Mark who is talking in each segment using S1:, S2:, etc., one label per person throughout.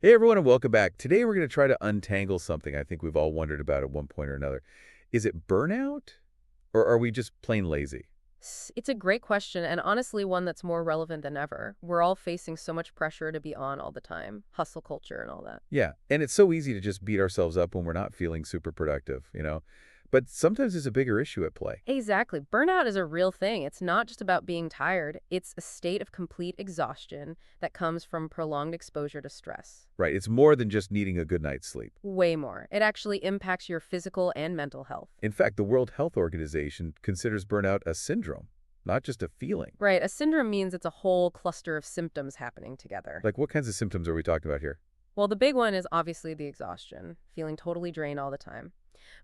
S1: Hey everyone, and welcome back. Today we're going to try to untangle something I think we've all wondered about at one point or another. Is it burnout, or are we just plain lazy?
S2: It's a great question, and honestly, one that's more relevant than ever. We're all facing so much pressure to be on all the time, hustle culture and all that.
S1: Yeah, and it's so easy to just beat ourselves up when we're not feeling super productive. But sometimes there's a bigger issue at play.
S2: Exactly. Burnout is a real thing. It's not just about being tired, it's a state of complete exhaustion that comes from prolonged exposure to stress.
S1: Right, it's more than just needing a good night's sleep.
S2: Way more. It actually impacts your physical and mental health.
S1: In fact, the World Health Organization considers burnout a syndrome, not just a feeling.
S2: Right, a syndrome means it's a whole cluster of symptoms happening together.
S1: Like, what kinds of symptoms are we talking about here?
S2: Well, the big one is obviously the exhaustion, feeling totally drained all the time.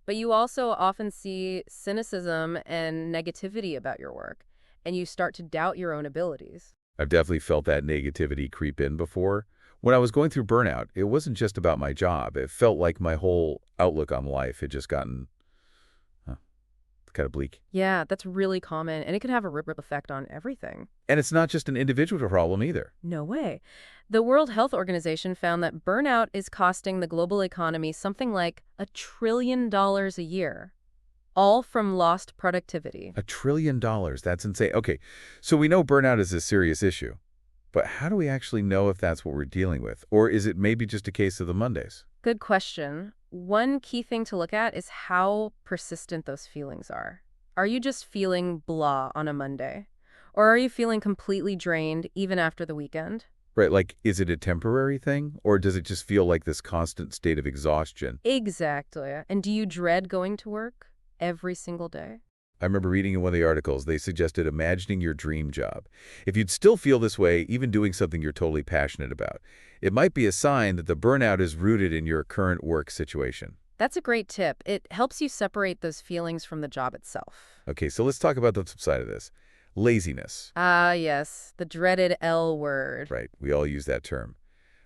S2: But you also often see cynicism and negativity about your work, and you start to doubt your own abilities.
S1: I've definitely felt that negativity creep in before. When I was going through burnout, it wasn't just about my job. It felt like my whole outlook on life had just gotten uh, kind of bleak.
S2: Yeah, that's really common, and it can have a ripple effect on everything.
S1: And it's not just an individual problem either.
S2: No way. The World Health Organization found that burnout is costing the global economy something like $1 trillion a year, all from lost productivity.
S1: $1 trillion, that's insane. Okay, so we know burnout is a serious issue. But how do we actually know if that's what we're dealing with? Or is it maybe just a case of the Mondays?
S2: Good question. One key thing to look at is how persistent those feelings are. Are you just feeling blah on a Monday? Or are you feeling completely drained even after the weekend?
S1: Right, like, is it a temporary thing? Or does it just feel like this constant state of exhaustion?
S2: Exactly. And do you dread going to work every single day?
S1: I remember reading in one of the articles, they suggested imagining your dream job. If you'd still feel this way, even doing something you're totally passionate about, it might be a sign that the burnout is rooted in your current work situation.
S2: That's a great tip. It helps you separate those feelings from the job itself.
S1: Okay, so let's talk about the flip side of this. Laziness.
S2: Ah, yes, the dreaded L word.
S1: Right, we all use that term.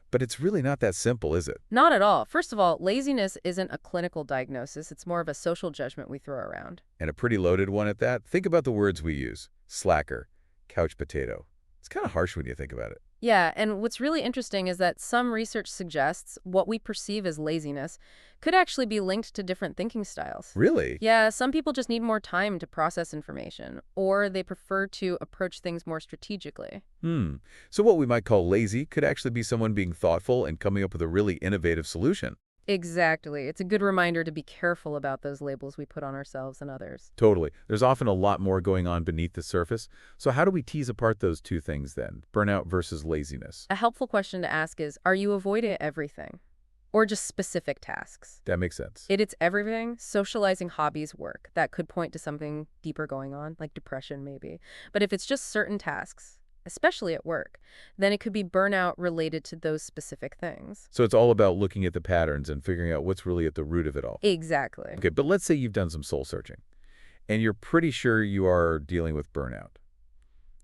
S1: But it's really not that simple, is it?
S2: Not at all. First of all, laziness isn't a clinical diagnosis. It's more of a social judgment we throw around.
S1: And a pretty loaded one at that. Think about the words we use. Slacker, couch potato. It's kind of harsh when you think about it.
S2: Yeah, and what's really interesting is that some research suggests what we perceive as laziness could actually be linked to different thinking styles.
S1: Really?
S2: Yeah, some people just need more time to process information, or they prefer to approach things more strategically.
S1: Hmm. So what we might call lazy could actually be someone being thoughtful and coming up with a really innovative solution.
S2: Exactly. It's a good reminder to be careful about those labels we put on ourselves and others.
S1: Totally. There's often a lot more going on beneath the surface. So how do we tease apart those two things then? Burnout versus laziness.
S2: A helpful question to ask is, are you avoiding everything? Or just specific tasks?
S1: That makes sense.
S2: If it's everything, socializing, hobbies, work, that could point to something deeper going on, like depression maybe. But if it's just certain tasks, especially at work, then it could be burnout related to those specific things.
S1: So it's all about looking at the patterns and figuring out what's really at the root of it all.
S2: Exactly.
S1: Okay, but let's say you've done some soul searching and you're pretty sure you are dealing with burnout.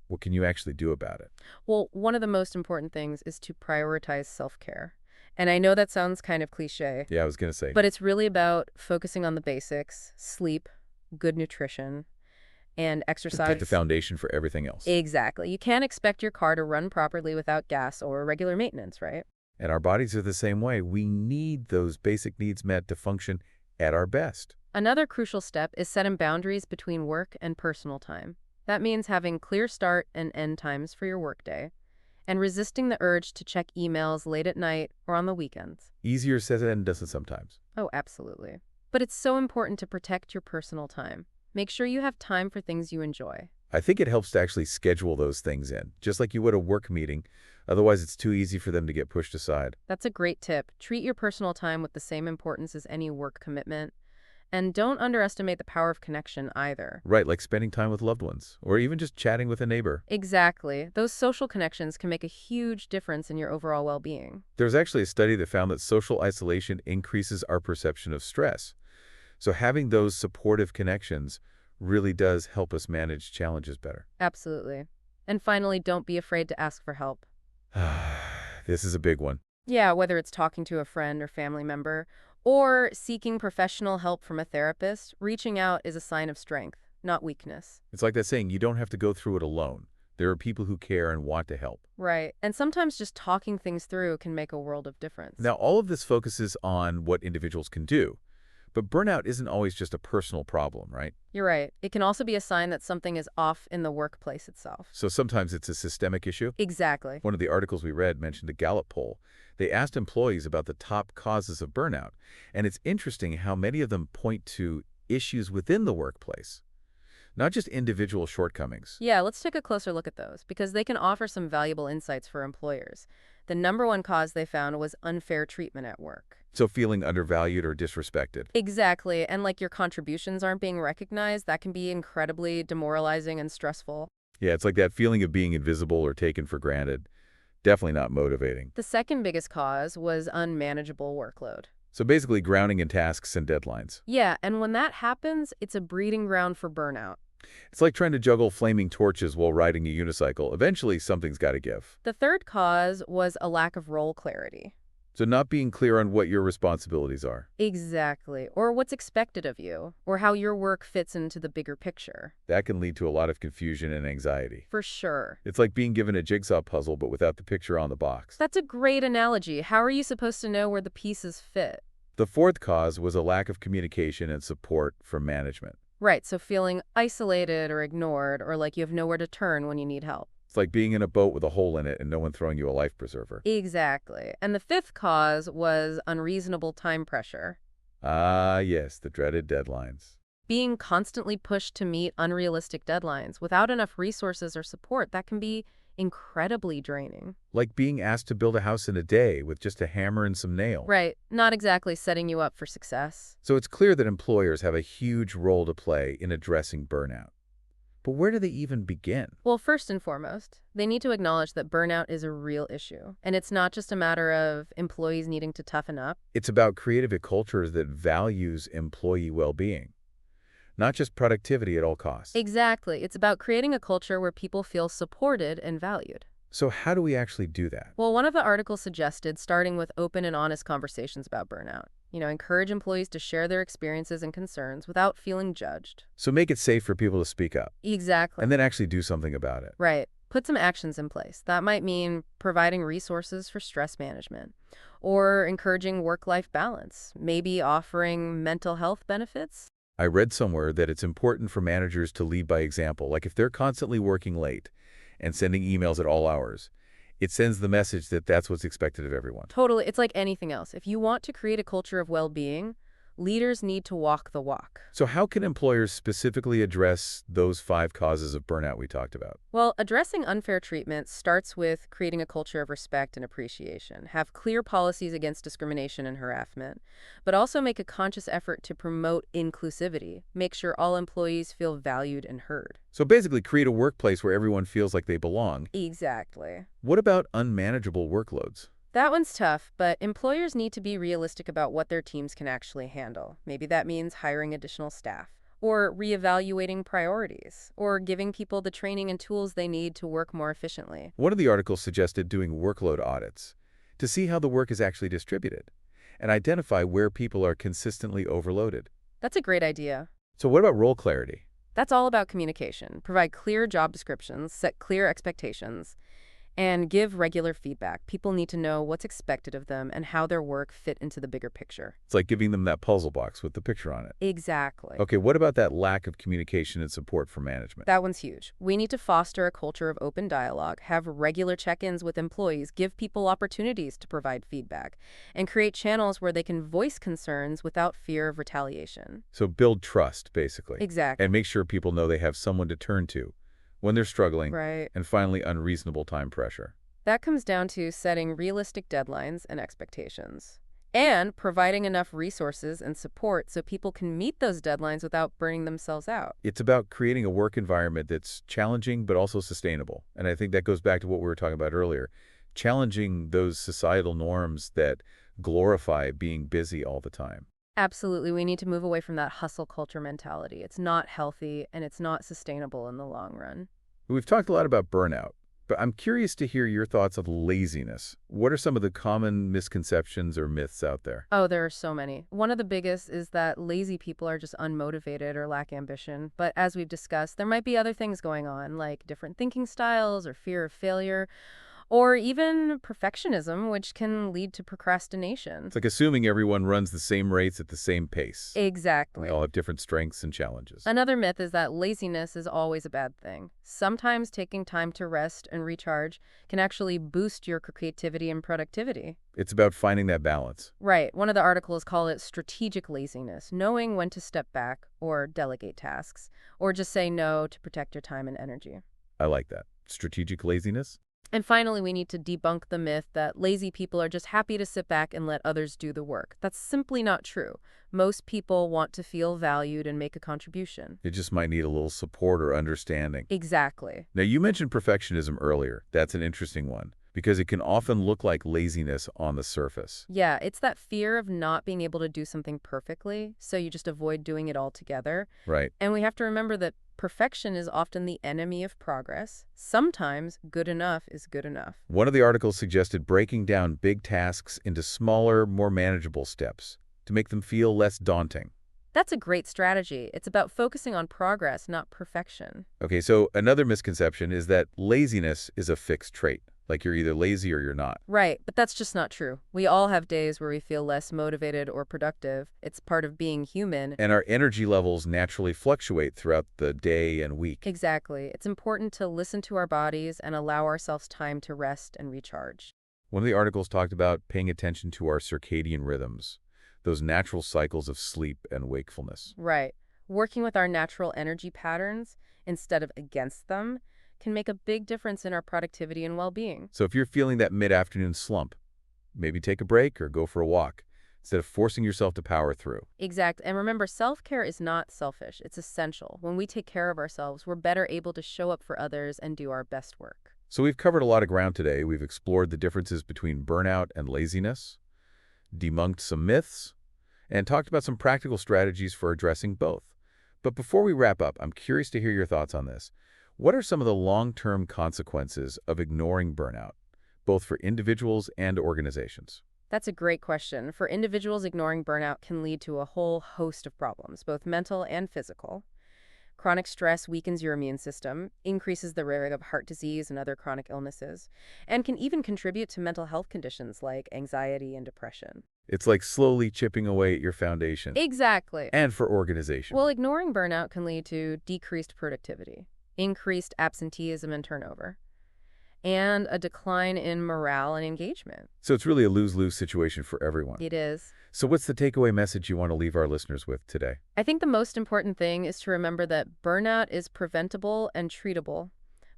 S1: What can you actually do about it?
S2: Well, one of the most important things is to prioritize self-care. And I know that sounds kind of cliche,
S1: Yeah, I was going to say.
S2: but it's really about focusing on the basics: sleep, good nutrition, and
S1: To take the
S2: exercise.
S1: foundation for everything else.
S2: Exactly. You can't expect your car to run properly without gas or regular maintenance, right?
S1: And our bodies are the same way. We need those basic needs met to function at our best.
S2: Another crucial step is setting boundaries between work and personal time. That means having clear start and end times for your workday, and resisting the urge to check emails late at night or on the weekends.
S1: Easier said than done sometimes.
S2: Oh, absolutely. But it's so important to protect your personal time. Make sure you have time for things you enjoy.
S1: I think it helps to actually schedule those things in, just like you would a work meeting. Otherwise, it's too easy for them to get pushed aside.
S2: That's a great tip. Treat your personal time with the same importance as any work commitment. And don't underestimate the power of connection either.
S1: Right, like spending time with loved ones, or even just chatting with a neighbor.
S2: Exactly. Those social connections can make a huge difference in your overall well-being.
S1: There's actually a study that found that social isolation increases our perception of stress. So having those supportive connections really does help us manage challenges better.
S2: Absolutely. And finally, don't be afraid to ask for help.
S1: This is a big one.
S2: Yeah, whether it's talking to a friend or family member, or seeking professional help from a therapist, reaching out is a sign of strength, not weakness.
S1: It's like that saying, you don't have to go through it alone. There are people who care and want to help.
S2: Right. And sometimes just talking things through can make a world of difference.
S1: Now, all of this focuses on what individuals can do, but burnout isn't always just a personal problem, right?
S2: You're right. It can also be a sign that something is off in the workplace itself.
S1: So sometimes it's a systemic issue.
S2: Exactly.
S1: One of the articles we read mentioned a Gallup poll. They asked employees about the top causes of burnout, and it's interesting how many of them point to issues within the workplace, not just individual shortcomings.
S2: Yeah, let's take a closer look at those because they can offer some valuable insights for employers. The number one cause they found was unfair treatment at work.
S1: So feeling undervalued or disrespected.
S2: Exactly. And like your contributions aren't being recognized, that can be incredibly demoralizing and stressful.
S1: Yeah, it's like that feeling of being invisible or taken for granted. Definitely not motivating.
S2: The second biggest cause was unmanageable workload.
S1: So basically grounding in tasks and deadlines.
S2: Yeah, and when that happens, it's a breeding ground for burnout.
S1: It's like trying to juggle flaming torches while riding a unicycle. Eventually, something's got to give.
S2: The third cause was a lack of role clarity.
S1: So not being clear on what your responsibilities are.
S2: Exactly. Or what's expected of you, or how your work fits into the bigger picture.
S1: That can lead to a lot of confusion and anxiety.
S2: For sure.
S1: It's like being given a jigsaw puzzle but without the picture on the box.
S2: That's a great analogy. How are you supposed to know where the pieces fit?
S1: The fourth cause was a lack of communication and support from management.
S2: Right, so feeling isolated or ignored, or like you have nowhere to turn when you need help.
S1: It's like being in a boat with a hole in it and no one throwing you a life preserver.
S2: Exactly. And the fifth cause was unreasonable time pressure.
S1: Ah, yes, the dreaded deadlines.
S2: Being constantly pushed to meet unrealistic deadlines without enough resources or support, that can be incredibly draining.
S1: Like being asked to build a house in a day with just a hammer and some nails.
S2: Right, not exactly setting you up for success.
S1: So it's clear that employers have a huge role to play in addressing burnout. But where do they even begin?
S2: Well, first and foremost, they need to acknowledge that burnout is a real issue. And it's not just a matter of employees needing to toughen up.
S1: It's about creating a culture that values employee well-being, not just productivity at all costs.
S2: Exactly. It's about creating a culture where people feel supported and valued.
S1: So how do we actually do that?
S2: Well, one of the articles suggested starting with open and honest conversations about burnout. Encourage employees to share their experiences and concerns without feeling judged.
S1: So make it safe for people to speak up
S2: Exactly.
S1: and then actually do something about it.
S2: Right. Put some actions in place. That might mean providing resources for stress management or encouraging work-life balance, maybe offering mental health benefits.
S1: I read somewhere that it's important for managers to lead by example. Like if they're constantly working late and sending emails at all hours, it sends the message that that's what's expected of everyone.
S2: Totally. It's like anything else. If you want to create a culture of well-being, leaders need to walk the walk.
S1: So how can employers specifically address those 5 causes of burnout we talked about?
S2: Well, addressing unfair treatment starts with creating a culture of respect and appreciation. Have clear policies against discrimination and harassment, but also make a conscious effort to promote inclusivity. Make sure all employees feel valued and heard.
S1: So basically create a workplace where everyone feels like they belong.
S2: Exactly.
S1: What about unmanageable workloads?
S2: That one's tough, but employers need to be realistic about what their teams can actually handle. Maybe that means hiring additional staff, or reevaluating priorities, or giving people the training and tools they need to work more efficiently.
S1: One of the articles suggested doing workload audits to see how the work is actually distributed and identify where people are consistently overloaded.
S2: That's a great idea.
S1: So what about role clarity?
S2: That's all about communication. Provide clear job descriptions, set clear expectations, and give regular feedback. People need to know what's expected of them and how their work fit into the bigger picture.
S1: It's like giving them that puzzle box with the picture on it.
S2: Exactly.
S1: Okay, what about that lack of communication and support from management?
S2: That one's huge. We need to foster a culture of open dialogue, have regular check-ins with employees, give people opportunities to provide feedback, and create channels where they can voice concerns without fear of retaliation.
S1: So build trust, basically.
S2: Exactly.
S1: And make sure people know they have someone to turn to when they're struggling.
S2: Right.
S1: And finally, unreasonable time pressure.
S2: That comes down to setting realistic deadlines and expectations, and providing enough resources and support so people can meet those deadlines without burning themselves out.
S1: It's about creating a work environment that's challenging but also sustainable. And I think that goes back to what we were talking about earlier, challenging those societal norms that glorify being busy all the time.
S2: Absolutely. We need to move away from that hustle culture mentality. It's not healthy and it's not sustainable in the long run.
S1: We've talked a lot about burnout, But I'm curious to hear your thoughts on laziness. What are some of the common misconceptions or myths out there?
S2: Oh, there are so many. One of the biggest is that lazy people are just unmotivated or lack ambition. But as we've discussed, there might be other things going on, like different thinking styles or fear of failure, or even perfectionism, which can lead to procrastination.
S1: It's like assuming everyone runs the same race at the same pace, and they
S2: Exactly.
S1: all have different strengths and challenges.
S2: Another myth is that laziness is always a bad thing. Sometimes taking time to rest and recharge can actually boost your creativity and productivity.
S1: It's about finding that balance.
S2: Right. One of the articles call it strategic laziness, knowing when to step back or delegate tasks, or just say no to protect your time and energy.
S1: I like that. Strategic laziness?
S2: And finally, we need to debunk the myth that lazy people are just happy to sit back and let others do the work. That's simply not true. Most people want to feel valued and make a contribution.
S1: It just might need a little support or understanding.
S2: Exactly.
S1: Now, you mentioned perfectionism earlier. That's an interesting one because it can often look like laziness on the surface.
S2: Yeah, it's that fear of not being able to do something perfectly, so you just avoid doing it altogether.
S1: Right.
S2: And we have to remember that perfection is often the enemy of progress. Sometimes good enough is good enough.
S1: One of the articles suggested breaking down big tasks into smaller, more manageable steps to make them feel less daunting.
S2: That's a great strategy. It's about focusing on progress, not perfection.
S1: Okay, so another misconception is that laziness is a fixed trait, like you're either lazy or you're not.
S2: Right, but that's just not true. We all have days where we feel less motivated or productive. It's part of being human.
S1: And our energy levels naturally fluctuate throughout the day and week.
S2: Exactly. It's important to listen to our bodies and allow ourselves time to rest and recharge.
S1: One of the articles talked about paying attention to our circadian rhythms, those natural cycles of sleep and wakefulness.
S2: Right. Working with our natural energy patterns instead of against them can make a big difference in our productivity and well-being.
S1: So if you're feeling that mid-afternoon slump, maybe take a break or go for a walk instead of forcing yourself to power through.
S2: Exact. And remember, self-care is not selfish. It's essential. When we take care of ourselves, we're better able to show up for others and do our best work.
S1: So we've covered a lot of ground today. We've explored the differences between burnout and laziness, debunked some myths, and talked about some practical strategies for addressing both. But before we wrap up, I'm curious to hear your thoughts on this. What are some of the long-term consequences of ignoring burnout, both for individuals and organizations?
S2: That's a great question. For individuals, ignoring burnout can lead to a whole host of problems, both mental and physical. Chronic stress weakens your immune system, increases the risk of heart disease and other chronic illnesses, and can even contribute to mental health conditions like anxiety and depression.
S1: It's like slowly chipping away at your foundation.
S2: Exactly.
S1: And for organization.
S2: Well, ignoring burnout can lead to decreased productivity, increased absenteeism and turnover, and a decline in morale and engagement.
S1: So it's really a lose-lose situation for everyone.
S2: It is.
S1: So what's the takeaway message you want to leave our listeners with today?
S2: I think the most important thing is to remember that burnout is preventable and treatable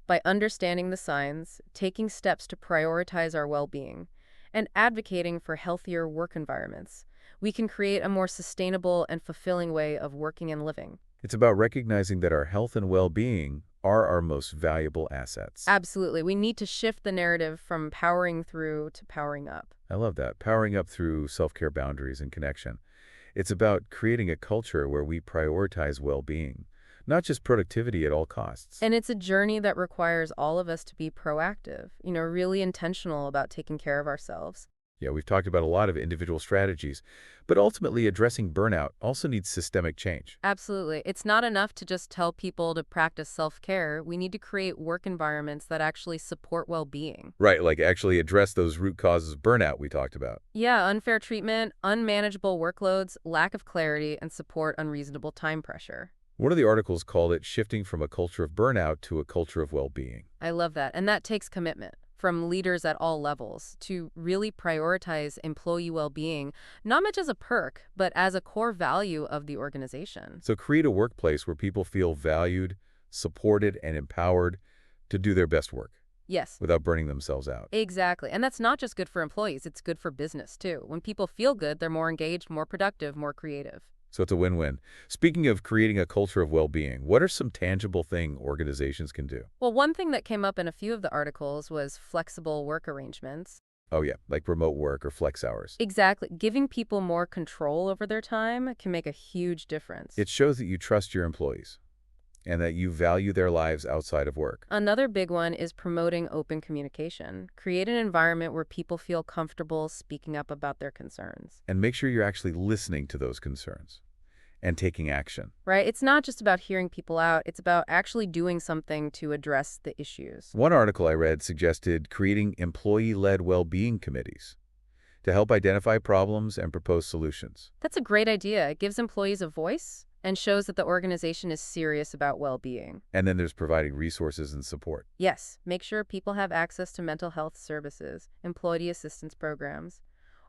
S2: by understanding the signs, taking steps to prioritize our well-being, and advocating for healthier work environments. We can create a more sustainable and fulfilling way of working and living.
S1: It's about recognizing that our health and well-being are our most valuable assets.
S2: Absolutely. We need to shift the narrative from powering through to powering up.
S1: I love that. Powering up through self-care boundaries and connection. It's about creating a culture where we prioritize well-being, not just productivity at all costs.
S2: And it's a journey that requires all of us to be proactive, really intentional about taking care of ourselves.
S1: Yeah, we've talked about a lot of individual strategies, but ultimately addressing burnout also needs systemic change.
S2: Absolutely. It's not enough to just tell people to practice self-care. We need to create work environments that actually support well-being.
S1: Right, like actually address those root causes of burnout we talked about.
S2: Yeah, unfair treatment, unmanageable workloads, lack of clarity, and support unreasonable time pressure.
S1: One of the articles called it shifting from a culture of burnout to a culture of well-being.
S2: I love that. And that takes commitment from leaders at all levels to really prioritize employee well-being, not much as a perk, but as a core value of the organization.
S1: So create a workplace where people feel valued, supported, and empowered to do their best work.
S2: Yes.
S1: Without burning themselves out.
S2: Exactly. And that's not just good for employees, it's good for business too. When people feel good, they're more engaged, more productive, more creative.
S1: So it's a win-win. Speaking of creating a culture of well-being, what are some tangible things organizations can do?
S2: Well, one thing that came up in a few of the articles was flexible work arrangements.
S1: Oh yeah, like remote work or flex hours.
S2: Exactly. Giving people more control over their time can make a huge difference.
S1: It shows that you trust your employees. and that you value their lives outside of work.
S2: Another big one is promoting open communication. Create an environment where people feel comfortable speaking up about their concerns.
S1: And make sure you're actually listening to those concerns and taking action.
S2: Right? It's not just about hearing people out, it's about actually doing something to address the issues.
S1: One article I read suggested creating employee-led well-being committees to help identify problems and propose solutions.
S2: That's a great idea. It gives employees a voice and shows that the organization is serious about well-being.
S1: And then there's providing resources and support.
S2: Yes, make sure people have access to mental health services, employee assistance programs,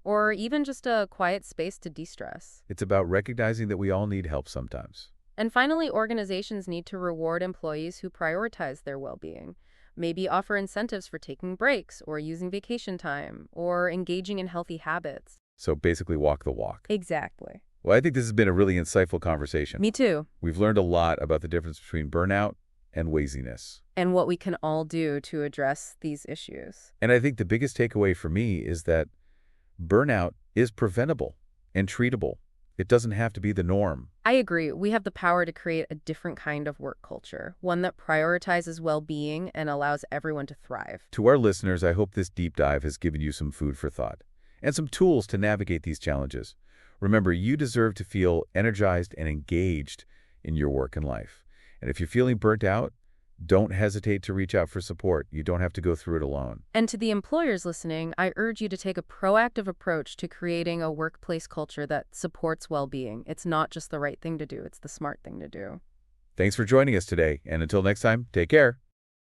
S2: or even just a quiet space to de-stress.
S1: It's about recognizing that we all need help sometimes.
S2: And finally, organizations need to reward employees who prioritize their well-being. Maybe offer incentives for taking breaks or using vacation time or engaging in healthy habits.
S1: So basically walk the walk.
S2: Exactly.
S1: Well, I think this has been a really insightful conversation.
S2: Me too.
S1: We've learned a lot about the difference between burnout and laziness.
S2: And what we can all do to address these issues.
S1: And I think the biggest takeaway for me is that burnout is preventable and treatable. It doesn't have to be the norm.
S2: I agree. We have the power to create a different kind of work culture, one that prioritizes well-being and allows everyone to thrive.
S1: To our listeners, I hope this deep dive has given you some food for thought and some tools to navigate these challenges. Remember, you deserve to feel energized and engaged in your work and life. And if you're feeling burnt out, don't hesitate to reach out for support. You don't have to go through it alone.
S2: And to the employers listening, I urge you to take a proactive approach to creating a workplace culture that supports well-being. It's not just the right thing to do, it's the smart thing to do.
S1: Thanks for joining us today, and until next time, take care.